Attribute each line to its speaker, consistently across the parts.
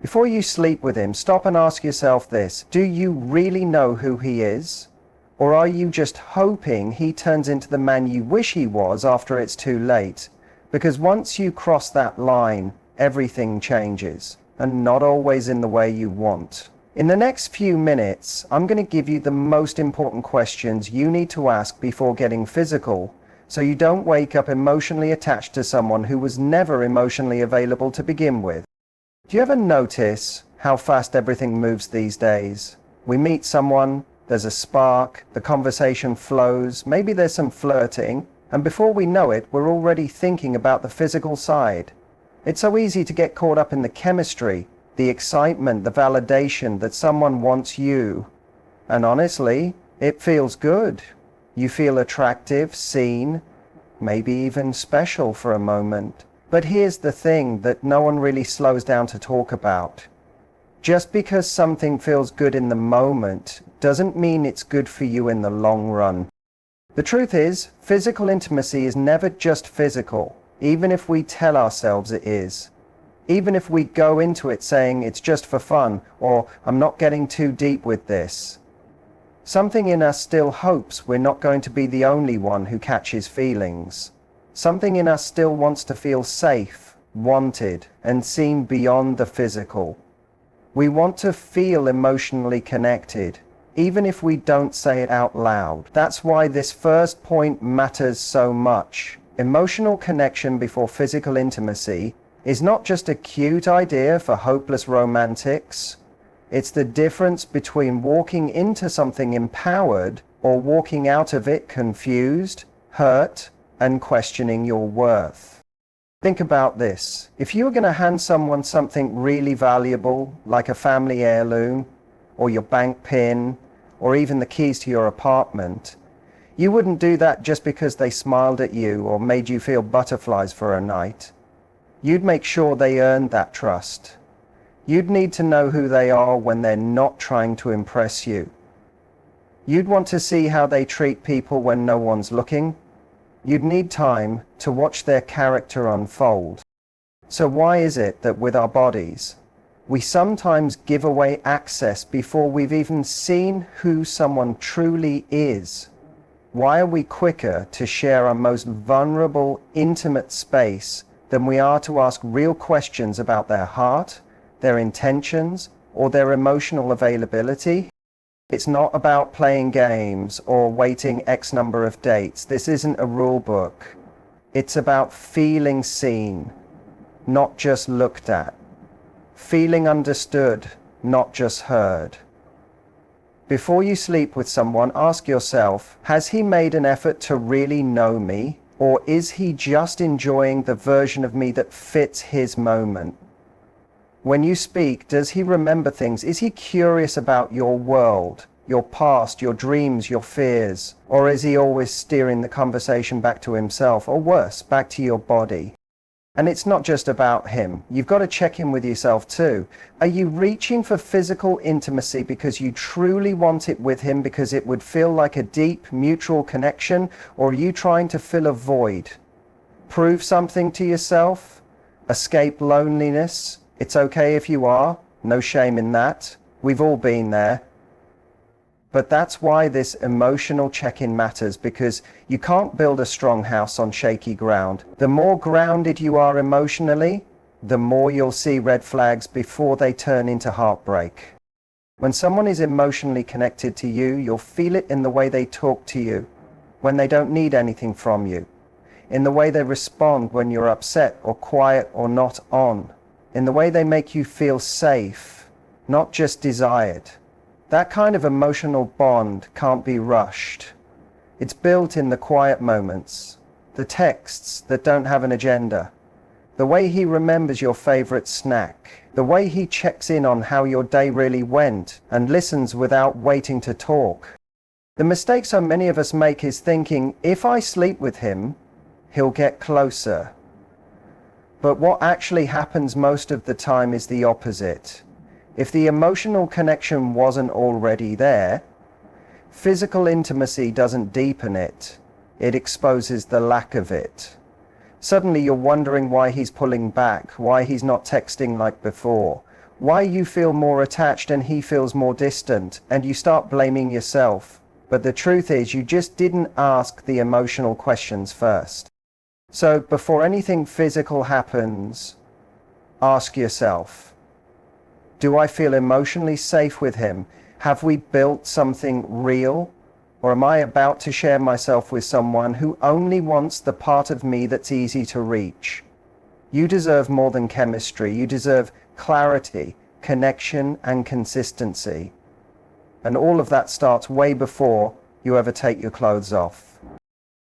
Speaker 1: Before you sleep with him, stop and ask yourself this: do you really know who he is? Or are you just hoping he turns into the man you wish he was after it's too late? Because once you cross that line, everything changes, and not always in the way you want. In the next few minutes, I'm going to give you the most important questions you need to ask before getting physical, so you don't wake up emotionally attached to someone who was never emotionally available to begin with. Do you ever notice how fast everything moves these days? We meet someone, there's a spark, the conversation flows, maybe there's some flirting, and before we know it, we're already thinking about the physical side. It's so easy to get caught up in the chemistry, the excitement, the validation that someone wants you. And honestly, it feels good. You feel attractive, seen, maybe even special for a moment. But here's the thing that no one really slows down to talk about. Just because something feels good in the moment doesn't mean it's good for you in the long run. The truth is, physical intimacy is never just physical, even if we tell ourselves it is. Even if we go into it saying it's just for fun, or I'm not getting too deep with this. Something in us still hopes we're not going to be the only one who catches feelings. Something in us still wants to feel safe, wanted, and seen beyond the physical. We want to feel emotionally connected, even if we don't say it out loud. That's why this first point matters so much. Emotional connection before physical intimacy is not just a cute idea for hopeless romantics. It's the difference between walking into something empowered or walking out of it confused, hurt, and questioning your worth. Think about this. If you were going to hand someone something really valuable, like a family heirloom, or your bank pin, or even the keys to your apartment, you wouldn't do that just because they smiled at you or made you feel butterflies for a night. You'd make sure they earned that trust. You'd need to know who they are when they're not trying to impress you. You'd want to see how they treat people when no one's looking. You'd need time to watch their character unfold. So why is it that with our bodies, we sometimes give away access before we've even seen who someone truly is? Why are we quicker to share our most vulnerable, intimate space than we are to ask real questions about their heart, their intentions, or their emotional availability? It's not about playing games or waiting X number of dates. This isn't a rule book. It's about feeling seen, not just looked at. Feeling understood, not just heard. Before you sleep with someone, ask yourself, has he made an effort to really know me? Or is he just enjoying the version of me that fits his moment? When you speak, does he remember things? Is he curious about your world, your past, your dreams, your fears? Or is he always steering the conversation back to himself, or worse, back to your body? And it's not just about him. You've got to check in with yourself too. Are you reaching for physical intimacy because you truly want it with him because it would feel like a deep mutual connection? Or are you trying to fill a void? Prove something to yourself? Escape loneliness? It's okay if you are. No shame in that. We've all been there. But that's why this emotional check-in matters, because you can't build a strong house on shaky ground. The more grounded you are emotionally, the more you'll see red flags before they turn into heartbreak. When someone is emotionally connected to you, you'll feel it in the way they talk to you, when they don't need anything from you, in the way they respond when you're upset or quiet or not on, in the way they make you feel safe, not just desired. That kind of emotional bond can't be rushed. It's built in the quiet moments, the texts that don't have an agenda, the way he remembers your favorite snack, the way he checks in on how your day really went and listens without waiting to talk. The mistake so many of us make is thinking, if I sleep with him, he'll get closer. But what actually happens most of the time is the opposite. If the emotional connection wasn't already there, physical intimacy doesn't deepen it. It exposes the lack of it. Suddenly you're wondering why he's pulling back, why he's not texting like before, why you feel more attached and he feels more distant, and you start blaming yourself. But the truth is, you just didn't ask the emotional questions first. So before anything physical happens, ask yourself, do I feel emotionally safe with him? Have we built something real? Or am I about to share myself with someone who only wants the part of me that's easy to reach? You deserve more than chemistry. You deserve clarity, connection, and consistency. And all of that starts way before you ever take your clothes off.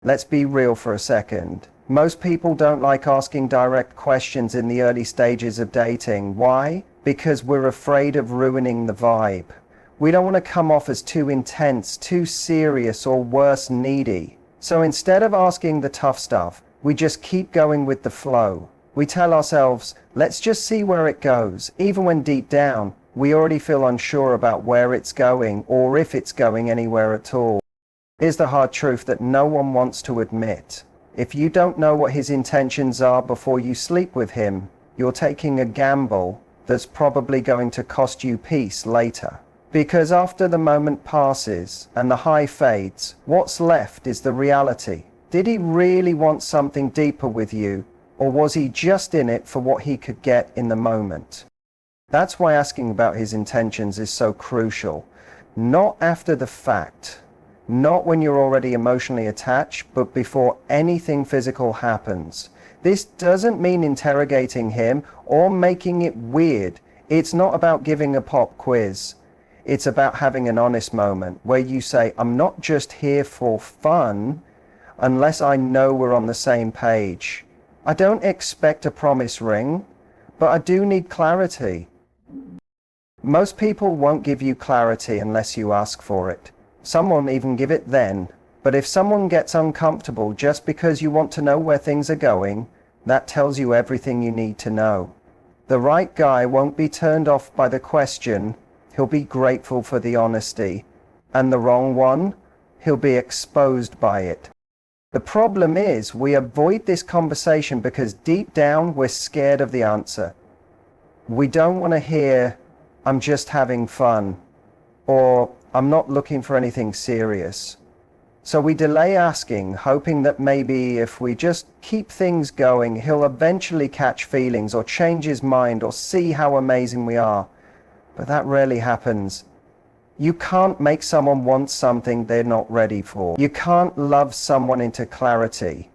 Speaker 1: Let's be real for a second. Most people don't like asking direct questions in the early stages of dating. Why? Because we're afraid of ruining the vibe. We don't want to come off as too intense, too serious, or worse, needy. So instead of asking the tough stuff, we just keep going with the flow. We tell ourselves, let's just see where it goes, even when deep down, we already feel unsure about where it's going or if it's going anywhere at all. Here's the hard truth that no one wants to admit. If you don't know what his intentions are before you sleep with him, you're taking a gamble that's probably going to cost you peace later. Because after the moment passes and the high fades, what's left is the reality. Did he really want something deeper with you? Or was he just in it for what he could get in the moment? That's why asking about his intentions is so crucial. Not after the fact, not when you're already emotionally attached, but before anything physical happens. This doesn't mean interrogating him or making it weird. It's not about giving a pop quiz. It's about having an honest moment where you say, I'm not just here for fun unless I know we're on the same page. I don't expect a promise ring, but I do need clarity. Most people won't give you clarity unless you ask for it. Some won't even give it then. But if someone gets uncomfortable just because you want to know where things are going, that tells you everything you need to know. The right guy won't be turned off by the question, he'll be grateful for the honesty. And the wrong one, he'll be exposed by it. The problem is, we avoid this conversation because deep down we're scared of the answer. We don't want to hear, I'm just having fun, or I'm not looking for anything serious. So we delay asking, hoping that maybe if we just keep things going, he'll eventually catch feelings or change his mind or see how amazing we are. But that rarely happens. You can't make someone want something they're not ready for. You can't love someone into clarity.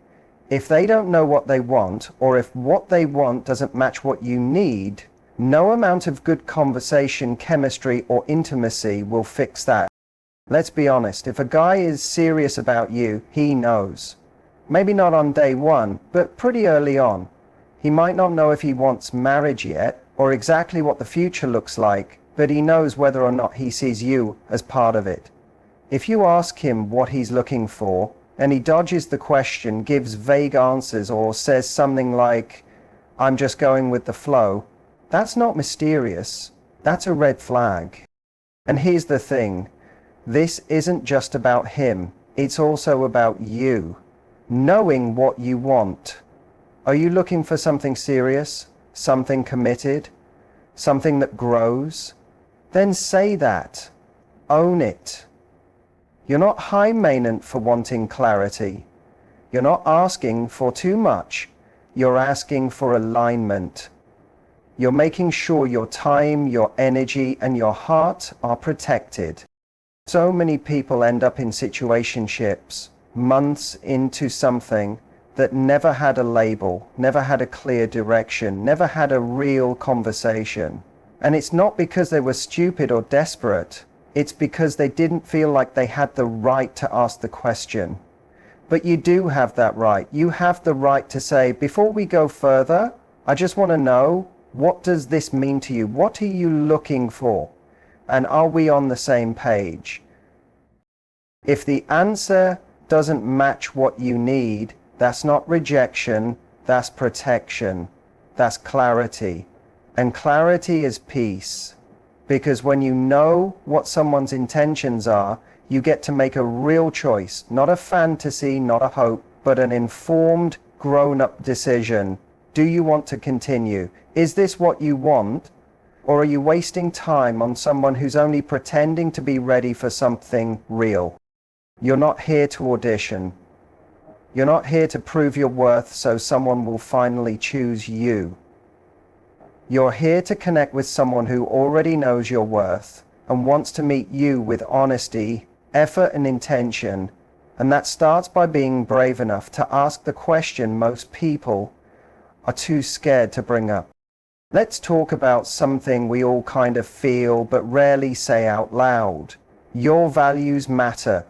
Speaker 1: If they don't know what they want, or if what they want doesn't match what you need, no amount of good conversation, chemistry, or intimacy will fix that. Let's be honest, if a guy is serious about you, he knows. Maybe not on day one, but pretty early on. He might not know if he wants marriage yet, or exactly what the future looks like, but he knows whether or not he sees you as part of it. If you ask him what he's looking for, and he dodges the question, gives vague answers, or says something like, I'm just going with the flow, that's not mysterious. That's a red flag. And here's the thing. This isn't just about him. It's also about you. Knowing what you want. Are you looking for something serious? Something committed? Something that grows? Then say that. Own it. You're not high maintenance for wanting clarity. You're not asking for too much. You're asking for alignment. You're making sure your time, your energy, and your heart are protected. So many people end up in situationships, months into something that never had a label, never had a clear direction, never had a real conversation. And it's not because they were stupid or desperate. It's because they didn't feel like they had the right to ask the question. But you do have that right. You have the right to say, before we go further, I just want to know, what does this mean to you? What are you looking for? And are we on the same page? If the answer doesn't match what you need, that's not rejection, that's protection, that's clarity. And clarity is peace. Because when you know what someone's intentions are, you get to make a real choice, not a fantasy, not a hope, but an informed, grown-up decision. Do you want to continue? Is this what you want? Or are you wasting time on someone who's only pretending to be ready for something real? You're not here to audition. You're not here to prove your worth so someone will finally choose you. You're here to connect with someone who already knows your worth and wants to meet you with honesty, effort, and intention. And that starts by being brave enough to ask the question most people are too scared to bring up. Let's talk about something we all kind of feel but rarely say out loud. Your values matter.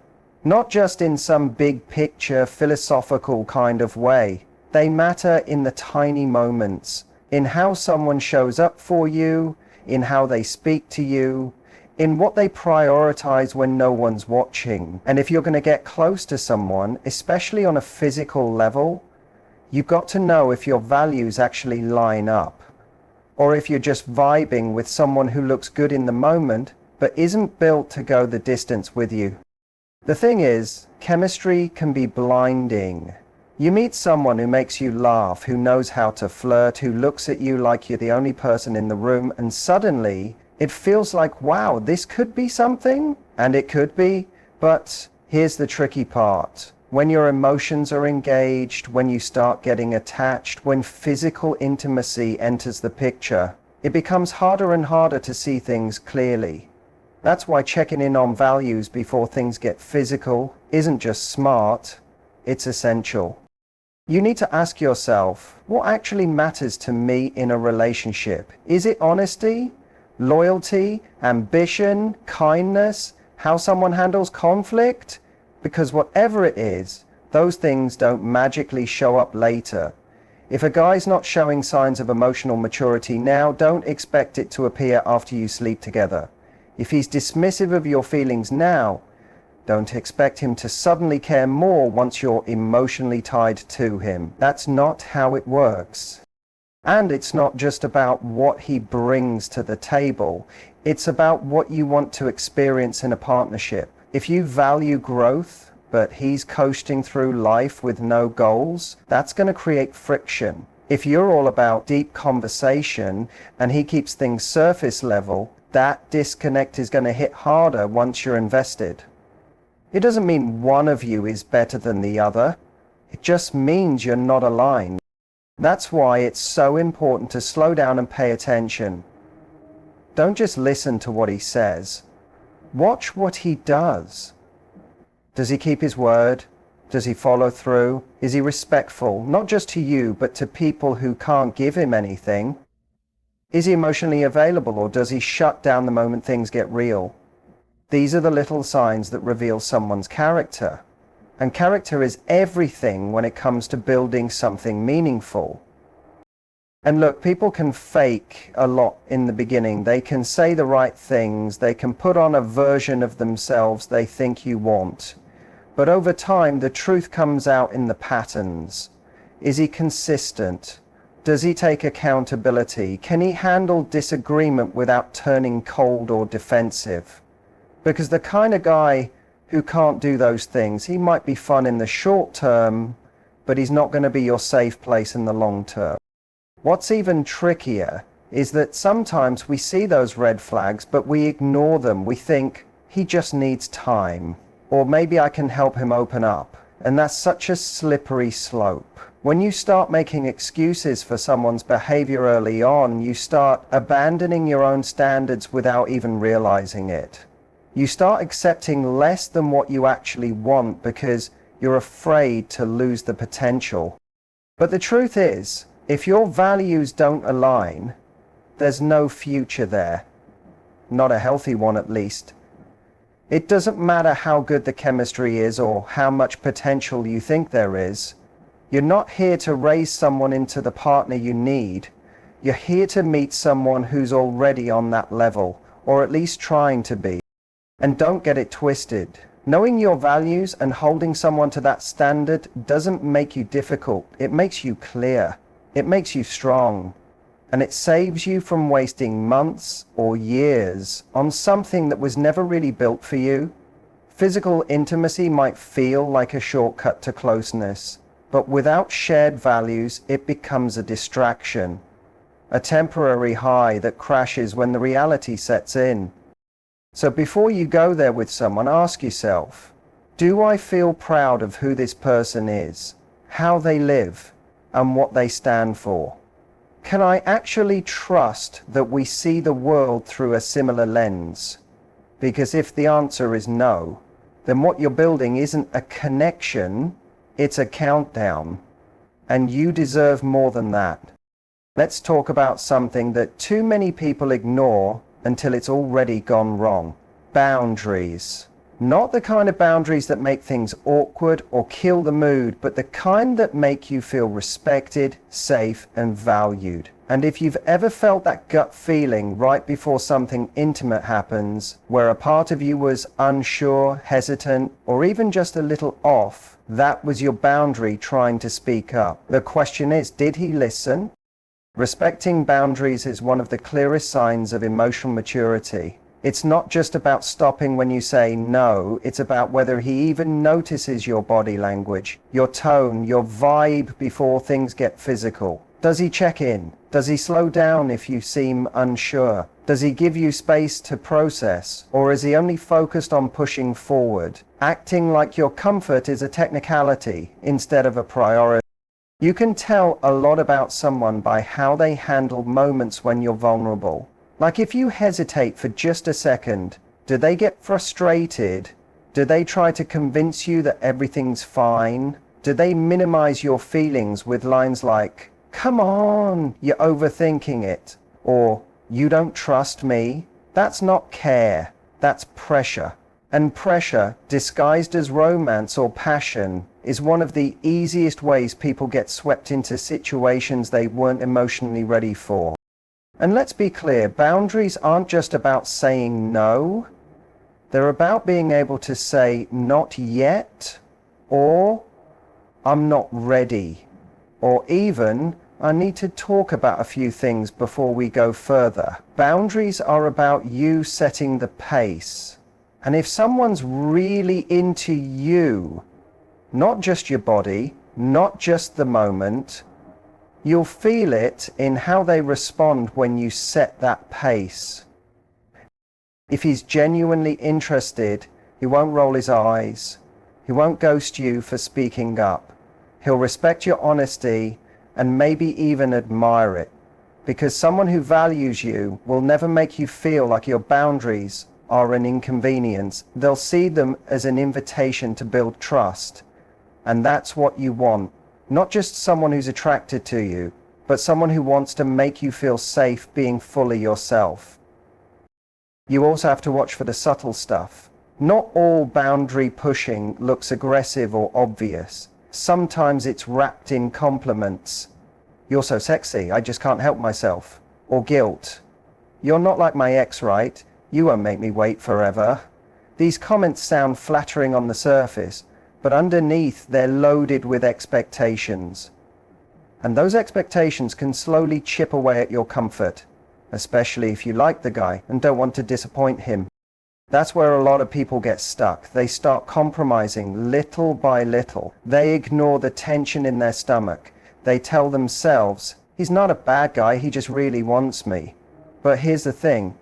Speaker 1: Not just in some big picture, philosophical kind of way. They matter in the tiny moments, in how someone shows up for you, in how they speak to you, in what they prioritize when no one's watching. And if you're going to get close to someone, especially on a physical level, you've got to know if your values actually line up, or if you're just vibing with someone who looks good in the moment, but isn't built to go the distance with you. The thing is, chemistry can be blinding. You meet someone who makes you laugh, who knows how to flirt, who looks at you like you're the only person in the room, and suddenly it feels like, wow, this could be something, and it could be, but here's the tricky part. When your emotions are engaged, when you start getting attached, when physical intimacy enters the picture, it becomes harder and harder to see things clearly. That's why checking in on values before things get physical isn't just smart, it's essential. You need to ask yourself, what actually matters to me in a relationship? Is it honesty, loyalty, ambition, kindness, how someone handles conflict? Because whatever it is, those things don't magically show up later. If a guy's not showing signs of emotional maturity now, don't expect it to appear after you sleep together. If he's dismissive of your feelings now, don't expect him to suddenly care more once you're emotionally tied to him. That's not how it works. And it's not just about what he brings to the table. It's about what you want to experience in a partnership. If you value growth, but he's coasting through life with no goals, that's going to create friction. If you're all about deep conversation and he keeps things surface level, that disconnect is going to hit harder once you're invested. It doesn't mean one of you is better than the other. It just means you're not aligned. That's why it's so important to slow down and pay attention. Don't just listen to what he says. Watch what he does. Does he keep his word? Does he follow through? Is he respectful, not just to you, but to people who can't give him anything? Is he emotionally available, or does he shut down the moment things get real? These are the little signs that reveal someone's character. And character is everything when it comes to building something meaningful. And look, people can fake a lot in the beginning. They can say the right things. They can put on a version of themselves they think you want. But over time, the truth comes out in the patterns. Is he consistent? Does he take accountability? Can he handle disagreement without turning cold or defensive? Because the kind of guy who can't do those things, he might be fun in the short term, but he's not going to be your safe place in the long term. What's even trickier is that sometimes we see those red flags, but we ignore them. We think, he just needs time, or maybe I can help him open up. And that's such a slippery slope. When you start making excuses for someone's behavior early on, you start abandoning your own standards without even realizing it. You start accepting less than what you actually want because you're afraid to lose the potential. But the truth is, if your values don't align, there's no future there. Not a healthy one, at least. It doesn't matter how good the chemistry is or how much potential you think there is. You're not here to raise someone into the partner you need. You're here to meet someone who's already on that level, or at least trying to be. And don't get it twisted. Knowing your values and holding someone to that standard doesn't make you difficult. It makes you clear. It makes you strong. And it saves you from wasting months or years on something that was never really built for you. Physical intimacy might feel like a shortcut to closeness, but without shared values, it becomes a distraction. a temporary high that crashes when the reality sets in. So before you go there with someone, ask yourself, do I feel proud of who this person is, how they live, and what they stand for? Can I actually trust that we see the world through a similar lens? Because if the answer is no, then what you're building isn't a connection, it's a countdown. And you deserve more than that. Let's talk about something that too many people ignore until it's already gone wrong. Boundaries. Not the kind of boundaries that make things awkward or kill the mood, but the kind that make you feel respected, safe, and valued. And if you've ever felt that gut feeling right before something intimate happens, where a part of you was unsure, hesitant, or even just a little off, that was your boundary trying to speak up. The question is, did he listen? Respecting boundaries is one of the clearest signs of emotional maturity. It's not just about stopping when you say no, it's about whether he even notices your body language, your tone, your vibe before things get physical. Does he check in? Does he slow down if you seem unsure? Does he give you space to process? Or is he only focused on pushing forward, acting like your comfort is a technicality instead of a priority? You can tell a lot about someone by how they handle moments when you're vulnerable. Like if you hesitate for just a second, do they get frustrated? Do they try to convince you that everything's fine? Do they minimize your feelings with lines like, "Come on, you're overthinking it," or "You don't trust me"? That's not care, that's pressure. And pressure, disguised as romance or passion, is one of the easiest ways people get swept into situations they weren't emotionally ready for. And let's be clear, boundaries aren't just about saying no. They're about being able to say not yet, or I'm not ready, or even I need to talk about a few things before we go further. Boundaries are about you setting the pace. And if someone's really into you, not just your body, not just the moment, you'll feel it in how they respond when you set that pace. If he's genuinely interested, he won't roll his eyes. He won't ghost you for speaking up. He'll respect your honesty and maybe even admire it. Because someone who values you will never make you feel like your boundaries are an inconvenience. They'll see them as an invitation to build trust. And that's what you want. Not just someone who's attracted to you, but someone who wants to make you feel safe being fully yourself. You also have to watch for the subtle stuff. Not all boundary pushing looks aggressive or obvious. Sometimes it's wrapped in compliments. "You're so sexy, I just can't help myself." Or guilt. "You're not like my ex, right? You won't make me wait forever." These comments sound flattering on the surface, but underneath they're loaded with expectations. And those expectations can slowly chip away at your comfort, especially if you like the guy and don't want to disappoint him. That's where a lot of people get stuck. They start compromising little by little. They ignore the tension in their stomach. They tell themselves, "He's not a bad guy, he just really wants me." But here's the thing,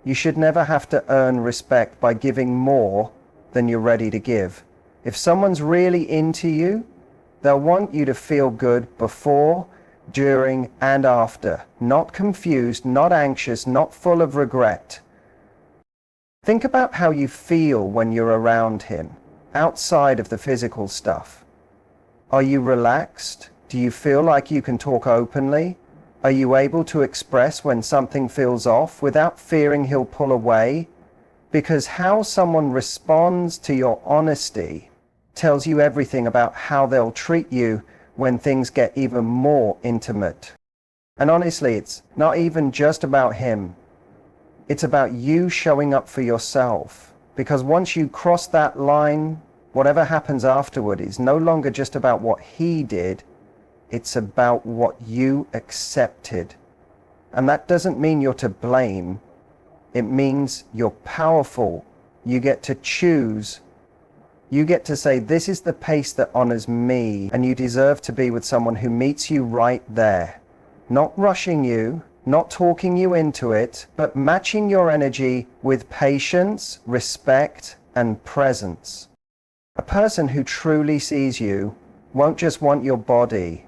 Speaker 1: you should never have to earn respect by giving more than you're ready to give. If someone's really into you, they'll want you to feel good before, during, and after. Not confused, not anxious, not full of regret. Think about how you feel when you're around him, outside of the physical stuff. Are you relaxed? Do you feel like you can talk openly? Are you able to express when something feels off without fearing he'll pull away? Because how someone responds to your honesty tells you everything about how they'll treat you when things get even more intimate. And honestly, it's not even just about him. It's about you showing up for yourself. Because once you cross that line, whatever happens afterward is no longer just about what he did, it's about what you accepted. And that doesn't mean you're to blame. It means you're powerful. You get to choose. You get to say, this is the pace that honors me, and you deserve to be with someone who meets you right there. Not rushing you, not talking you into it, but matching your energy with patience, respect, and presence. A person who truly sees you won't just want your body.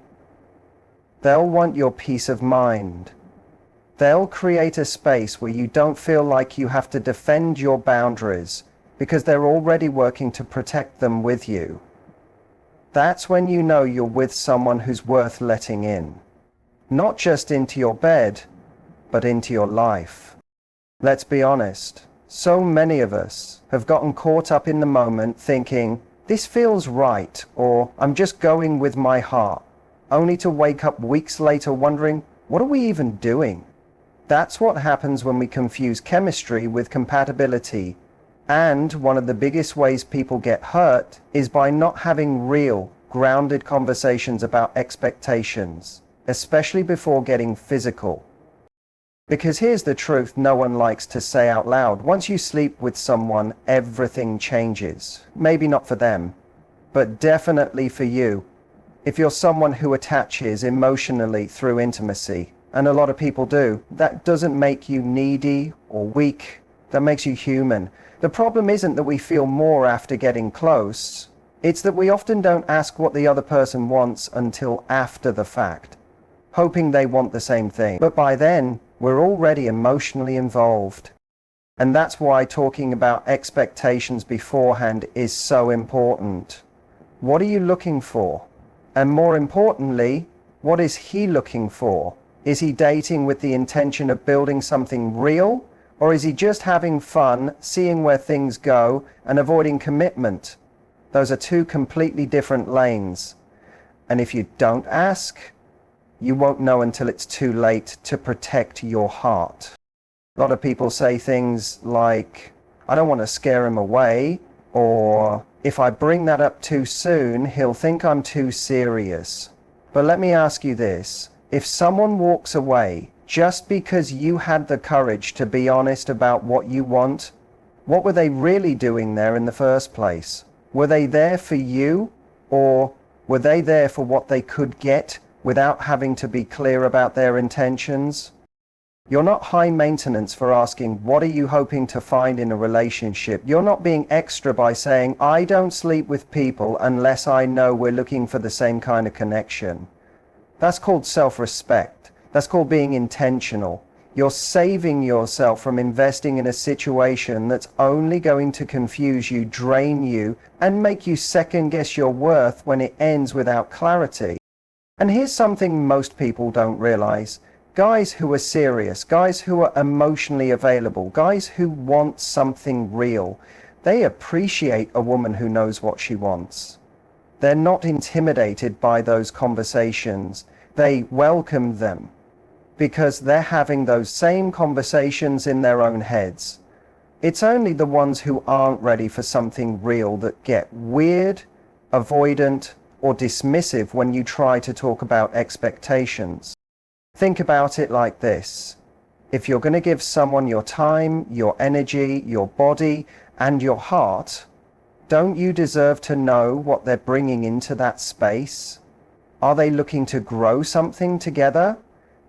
Speaker 1: They'll want your peace of mind. They'll create a space where you don't feel like you have to defend your boundaries because they're already working to protect them with you. That's when you know you're with someone who's worth letting in. Not just into your bed, but into your life. Let's be honest. So many of us have gotten caught up in the moment thinking, this feels right, or I'm just going with my heart, only to wake up weeks later wondering, what are we even doing? That's what happens when we confuse chemistry with compatibility. And one of the biggest ways people get hurt is by not having real, grounded conversations about expectations, especially before getting physical. Because here's the truth no one likes to say out loud. Once you sleep with someone, everything changes. Maybe not for them, but definitely for you. If you're someone who attaches emotionally through intimacy, and a lot of people do, that doesn't make you needy or weak. That makes you human. The problem isn't that we feel more after getting close. It's that we often don't ask what the other person wants until after the fact, hoping they want the same thing. But by then, we're already emotionally involved. And that's why talking about expectations beforehand is so important. What are you looking for? And more importantly, what is he looking for? Is he dating with the intention of building something real? Or is he just having fun, seeing where things go, and avoiding commitment? Those are two completely different lanes. And if you don't ask, you won't know until it's too late to protect your heart. A lot of people say things like, I don't want to scare him away, or if I bring that up too soon, he'll think I'm too serious. But let me ask you this, if someone walks away just because you had the courage to be honest about what you want, what were they really doing there in the first place? Were they there for you, or were they there for what they could get without having to be clear about their intentions? You're not high maintenance for asking, what are you hoping to find in a relationship? You're not being extra by saying, I don't sleep with people unless I know we're looking for the same kind of connection. That's called self-respect. That's called being intentional. You're saving yourself from investing in a situation that's only going to confuse you, drain you, and make you second-guess your worth when it ends without clarity. And here's something most people don't realize. Guys who are serious, guys who are emotionally available, guys who want something real, they appreciate a woman who knows what she wants. They're not intimidated by those conversations. They welcome them because they're having those same conversations in their own heads. It's only the ones who aren't ready for something real that get weird, avoidant, or dismissive when you try to talk about expectations. Think about it like this. If you're going to give someone your time, your energy, your body, and your heart, don't you deserve to know what they're bringing into that space? Are they looking to grow something together?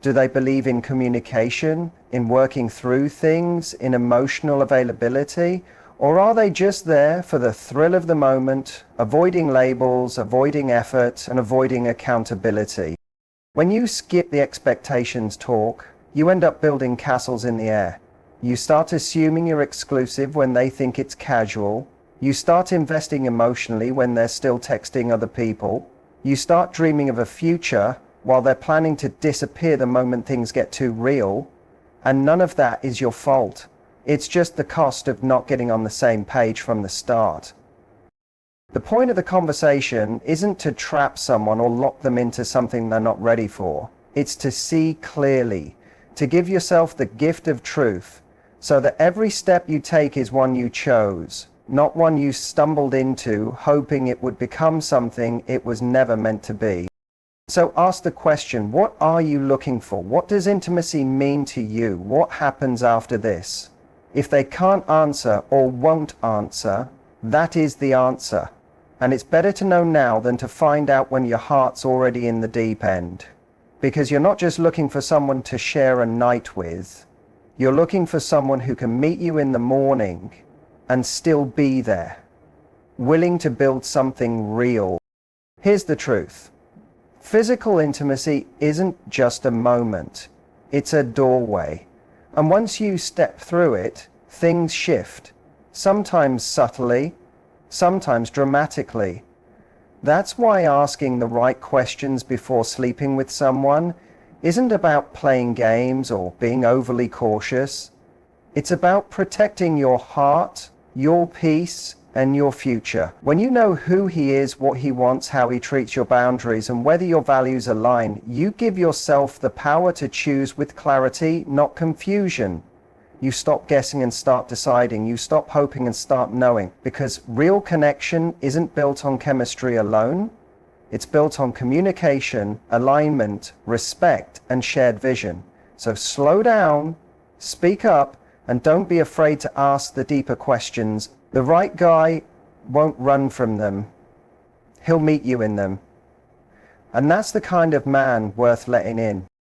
Speaker 1: Do they believe in communication, in working through things, in emotional availability? Or are they just there for the thrill of the moment, avoiding labels, avoiding effort, and avoiding accountability? When you skip the expectations talk, you end up building castles in the air. You start assuming you're exclusive when they think it's casual. You start investing emotionally when they're still texting other people. You start dreaming of a future while they're planning to disappear the moment things get too real. And none of that is your fault. It's just the cost of not getting on the same page from the start. The point of the conversation isn't to trap someone or lock them into something they're not ready for. It's to see clearly, to give yourself the gift of truth, so that every step you take is one you chose, not one you stumbled into, hoping it would become something it was never meant to be. So ask the question, what are you looking for? What does intimacy mean to you? What happens after this? If they can't answer or won't answer, that is the answer. And it's better to know now than to find out when your heart's already in the deep end. Because you're not just looking for someone to share a night with, you're looking for someone who can meet you in the morning and still be there, willing to build something real. Here's the truth. Physical intimacy isn't just a moment, it's a doorway. And once you step through it, things shift, sometimes subtly, sometimes dramatically. That's why asking the right questions before sleeping with someone isn't about playing games or being overly cautious. It's about protecting your heart, your peace, and your future. When you know who he is, what he wants, how he treats your boundaries, and whether your values align, you give yourself the power to choose with clarity, not confusion. You stop guessing and start deciding. You stop hoping and start knowing. Because real connection isn't built on chemistry alone. It's built on communication, alignment, respect, and shared vision. So slow down, speak up, and don't be afraid to ask the deeper questions. The right guy won't run from them. He'll meet you in them. And that's the kind of man worth letting in.